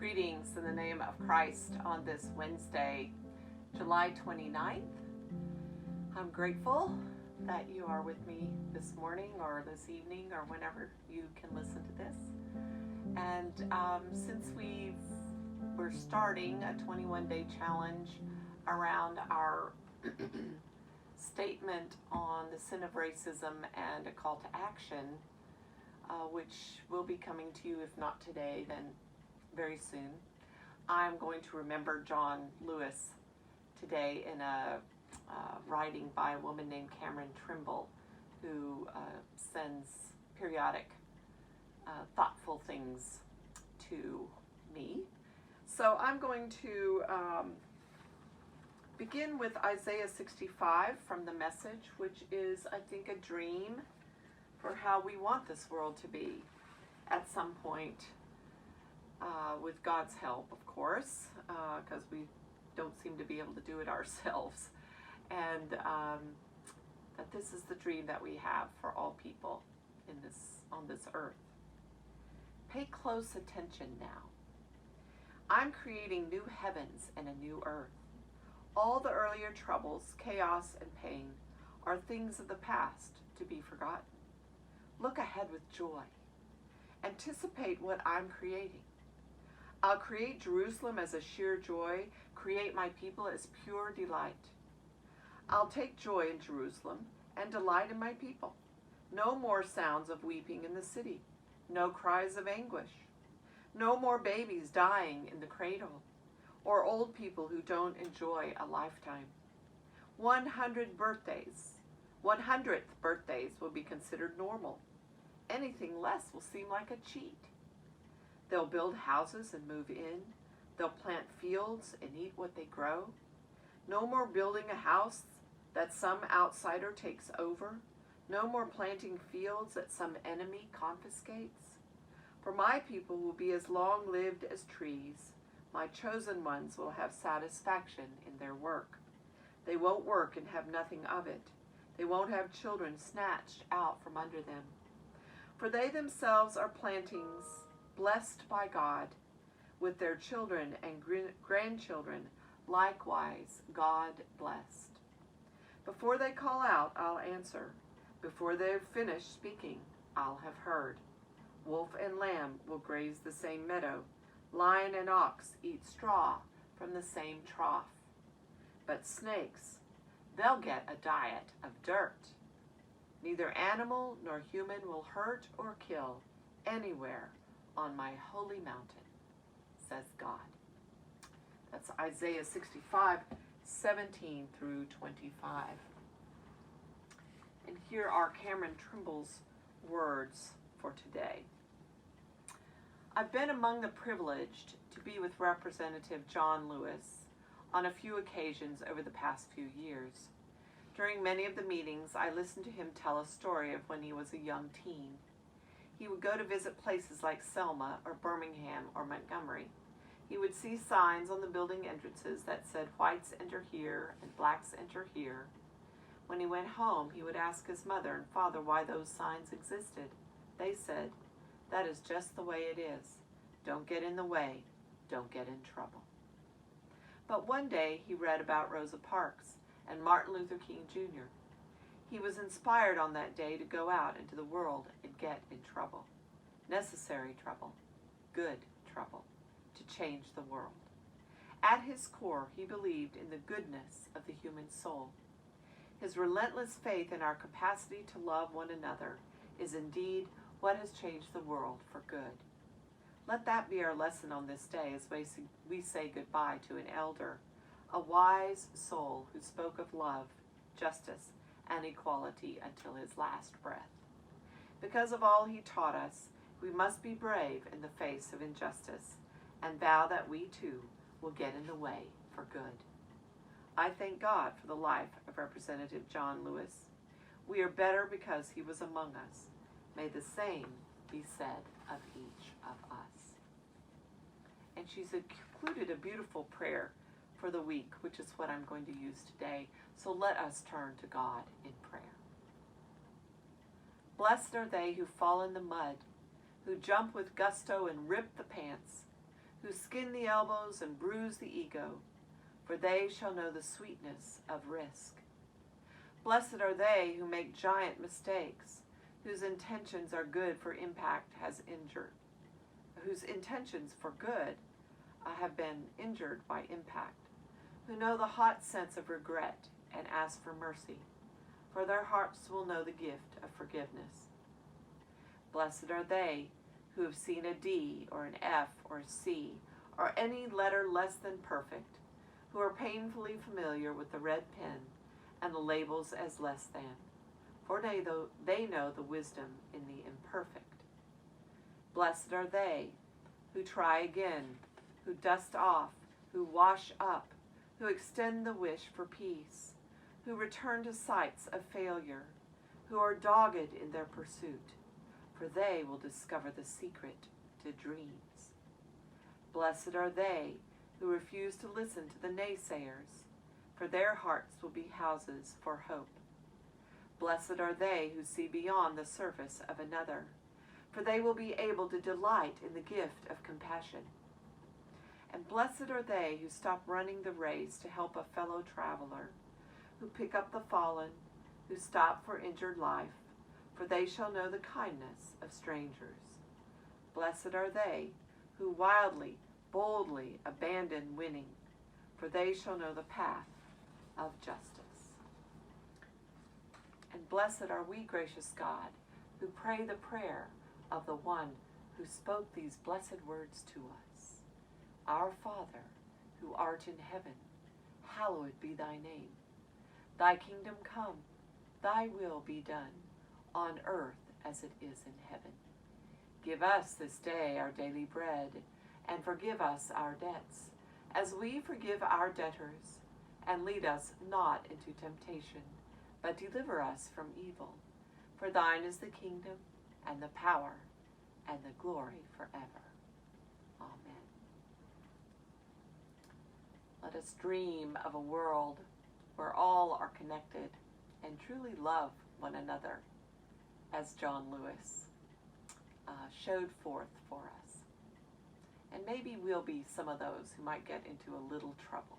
Greetings in the name of Christ on this Wednesday, July 29th. I'm grateful that you are with me this morning or this evening or whenever you can listen to this. And since we're starting a 21-day challenge around our statement on the sin of racism and a call to action, which will be coming to you, if not today, then very soon. I'm going to remember John Lewis today in a writing by a woman named Cameron Trimble, who sends periodic thoughtful things to me. So I'm going to begin with Isaiah 65 from the Message, which is, I think, a dream for how we want this world to be at some point, with God's help, of course, because we don't seem to be able to do it ourselves. And that this is the dream that we have for all people on this earth. Pay close attention now. I'm creating new heavens and a new earth. All the earlier troubles, chaos, and pain are things of the past to be forgotten. Look ahead with joy. Anticipate what I'm creating. I'll create Jerusalem as a sheer joy, create my people as pure delight. I'll take joy in Jerusalem and delight in my people. No more sounds of weeping in the city, no cries of anguish, no more babies dying in the cradle, or old people who don't enjoy a lifetime. 100th birthdays will be considered normal. Anything less will seem like a cheat. They'll build houses and move in. They'll plant fields and eat what they grow. No more building a house that some outsider takes over. No more planting fields that some enemy confiscates. For my people will be as long-lived as trees. My chosen ones will have satisfaction in their work. They won't work and have nothing of it. They won't have children snatched out from under them. For they themselves are plantings blessed by God, with their children and grandchildren, likewise God blessed. Before they call out, I'll answer. Before they've finished speaking, I'll have heard. Wolf and lamb will graze the same meadow. Lion and ox eat straw from the same trough. But snakes, they'll get a diet of dirt. Neither animal nor human will hurt or kill anywhere on my holy mountain, says God. That's Isaiah 65, 17 through 25. And here are Cameron Trimble's words for today. I've been among the privileged to be with Representative John Lewis on a few occasions over the past few years. During many of the meetings, I listened to him tell a story of when he was a young teen. He would go to visit places like Selma or Birmingham or Montgomery. He would see signs on the building entrances that said whites enter here and blacks enter here. When he went home, he would ask his mother and father why those signs existed. They said, "That is just the way it is. Don't get in the way. Don't get in trouble." But one day he read about Rosa Parks and Martin Luther King Jr. He was inspired on that day to go out into the world and get in trouble. Necessary trouble, good trouble, to change the world. At his core, he believed in the goodness of the human soul. His relentless faith in our capacity to love one another is indeed what has changed the world for good. Let that be our lesson on this day as we say goodbye to an elder, a wise soul who spoke of love, justice, and equality until his last breath. Because of all he taught us, we must be brave in the face of injustice and vow that we too will get in the way for good. I thank God for the life of Representative John Lewis. We are better because he was among us. May the same be said of each of us. And she's included a beautiful prayer for the week, which is what I'm going to use today. So let us turn to God in prayer. Blessed are they who fall in the mud, who jump with gusto and rip the pants, who skin the elbows and bruise the ego, for they shall know the sweetness of risk. Blessed are they who make giant mistakes, whose intentions are good for impact has injured, whose intentions for good have been injured by impact, who know the hot sense of regret and ask for mercy, for their hearts will know the gift of forgiveness. Blessed are they who have seen a D or an F or a C or any letter less than perfect, who are painfully familiar with the red pen and the labels as less than, for they know the wisdom in the imperfect. Blessed are they who try again, who dust off, who wash up, who extend the wish for peace, who return to sites of failure, who are dogged in their pursuit, for they will discover the secret to dreams. Blessed are they who refuse to listen to the naysayers, for their hearts will be houses for hope. Blessed are they who see beyond the surface of another, for they will be able to delight in the gift of compassion. And blessed are they who stop running the race to help a fellow traveler, who pick up the fallen, who stop for injured life, for they shall know the kindness of strangers. Blessed are they who wildly, boldly abandon winning, for they shall know the path of justice. And blessed are we, gracious God, who pray the prayer of the one who spoke these blessed words to us. Our Father, who art in heaven, hallowed be thy name. Thy kingdom come, thy will be done, on earth as it is in heaven. Give us this day our daily bread, and forgive us our debts, as we forgive our debtors. And lead us not into temptation, but deliver us from evil. For thine is the kingdom, and the power, and the glory forever. Amen. Let us dream of a world where all are connected and truly love one another, as John Lewis showed forth for us. And maybe we'll be some of those who might get into a little trouble.